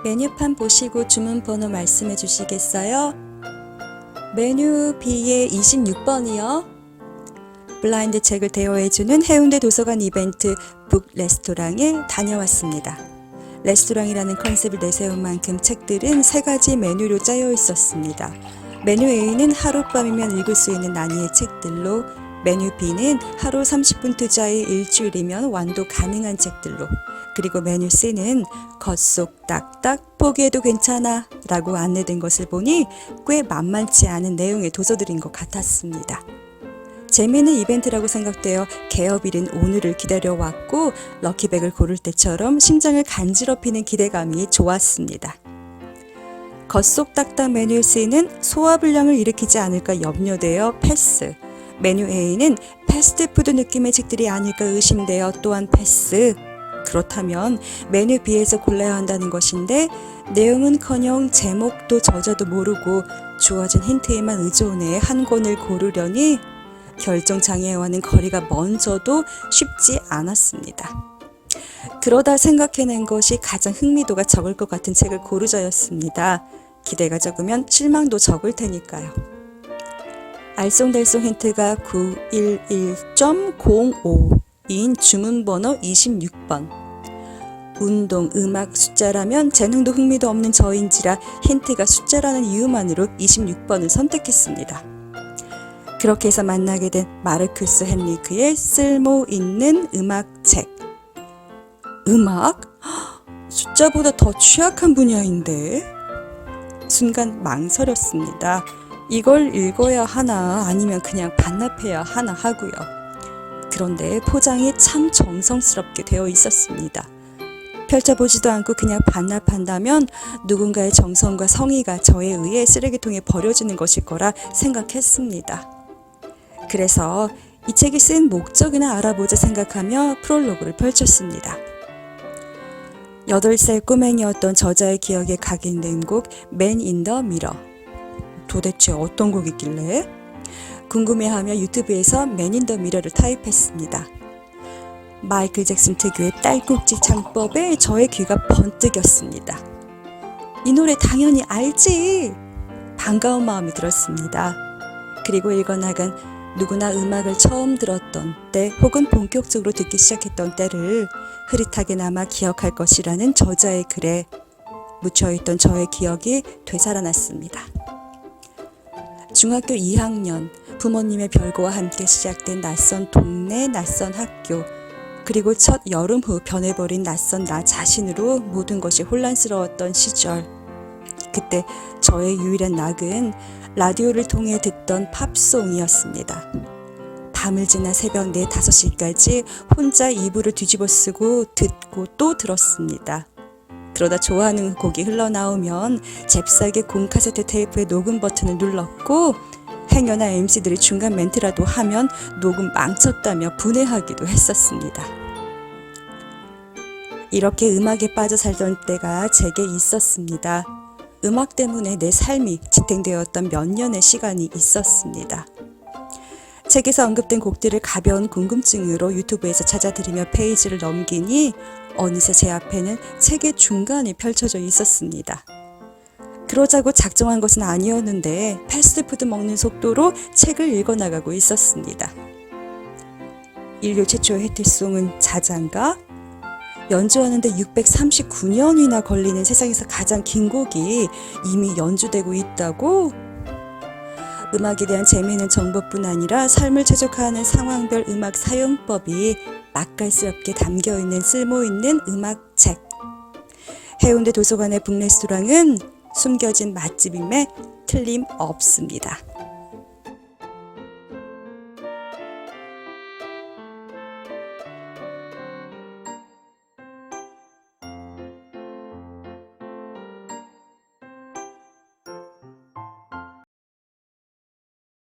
메뉴판 보시고 주문 번호 말씀해 주시겠어요? 메뉴 B의 26번이요. 블라인드 책을 대여해주는 해운대 도서관 이벤트 북 레스토랑에 다녀왔습니다. 레스토랑이라는 컨셉을 내세운 만큼 책들은 3가지 메뉴로 짜여 있었습니다. 메뉴 A는 하룻밤이면 읽을 수 있는 난이의 책들로, 메뉴 B는 하루 30분 투자의 일주일이면 완독 가능한 책들로, 그리고 메뉴 C는 겉속 딱딱 포기해도 괜찮아 라고 안내된 것을 보니 꽤 만만치 않은 내용의 도서들인 것 같았습니다. 재미있는 이벤트라고 생각되어 개업일인 오늘을 기다려왔고 럭키백을 고를 때처럼 심장을 간지럽히는 기대감이 좋았습니다. 겉속 딱딱 메뉴 C는 소화불량을 일으키지 않을까 염려되어 패스, 메뉴 A는 패스트푸드 느낌의 책들이 아닐까 의심되어 또한 패스. 그렇다면 메뉴 B에서 골라야 한다는 것인데 내용은커녕 제목도 저자도 모르고 주어진 힌트에만 의존해 한 권을 고르려니 결정장애와는 거리가 먼저도 쉽지 않았습니다. 그러다 생각해낸 것이 가장 흥미도가 적을 것 같은 책을 고르자였습니다. 기대가 적으면 실망도 적을 테니까요. 알쏭달쏭 힌트가 911.05인 주문번호 26번. 운동, 음악, 숫자라면 재능도 흥미도 없는 저인지라 힌트가 숫자라는 이유만으로 26번을 선택했습니다. 그렇게 해서 만나게 된 마르쿠스 헨리크의 쓸모 있는 음악책. 음악? 숫자보다 더 취약한 분야인데? 순간 망설였습니다. 이걸 읽어야 하나 아니면 그냥 반납해야 하나 하고요. 그런데 포장이 참 정성스럽게 되어 있었습니다. 펼쳐보지도 않고 그냥 반납한다면 누군가의 정성과 성의가 저에 의해 쓰레기통에 버려지는 것일 거라 생각했습니다. 그래서 이 책이 쓴 목적이나 알아보자 생각하며 프롤로그를 펼쳤습니다. 8살 꼬맹이였던 저자의 기억에 각인된 곡 Man in the Mirror. 도대체 어떤 곡이길래? 궁금해하며 유튜브에서 Man in the Mirror를 타입했습니다. 마이클 잭슨 특유의 딸꾹질 창법에 저의 귀가 번뜩였습니다. 이 노래 당연히 알지! 반가운 마음이 들었습니다. 그리고 읽어나간 누구나 음악을 처음 들었던 때 혹은 본격적으로 듣기 시작했던 때를 흐릿하게 남아 기억할 것이라는 저자의 글에 묻혀있던 저의 기억이 되살아났습니다. 중학교 2학년, 부모님의 별거와 함께 시작된 낯선 동네, 낯선 학교, 그리고 첫 여름 후 변해버린 낯선 나 자신으로 모든 것이 혼란스러웠던 시절. 그때 저의 유일한 낙은 라디오를 통해 듣던 팝송이었습니다. 밤을 지나 새벽 4, 5시까지 혼자 이불을 뒤집어 쓰고 듣고 또 들었습니다. 그러다 좋아하는 곡이 흘러나오면 잽싸게 공카세트 테이프의 녹음 버튼을 눌렀고 행여나 MC들이 중간 멘트라도 하면 녹음 망쳤다며 분해하기도 했었습니다. 이렇게 음악에 빠져 살던 때가 제게 있었습니다. 음악 때문에 내 삶이 지탱되었던 몇 년의 시간이 있었습니다. 책에서 언급된 곡들을 가벼운 궁금증으로 유튜브에서 찾아들이며 페이지를 넘기니 어느새 제 앞에는 책의 중간이 펼쳐져 있었습니다. 그러자고 작정한 것은 아니었는데 패스트푸드 먹는 속도로 책을 읽어나가고 있었습니다. 인류 최초의 히트송은 자장가? 연주하는데 639년이나 걸리는 세상에서 가장 긴 곡이 이미 연주되고 있다고? 음악에 대한 재미있는 정보뿐 아니라 삶을 최적화하는 상황별 음악 사용법이 맛깔스럽게 담겨있는 쓸모있는 음악책. 해운대 도서관의 북레스토랑은 숨겨진 맛집임에 틀림없습니다.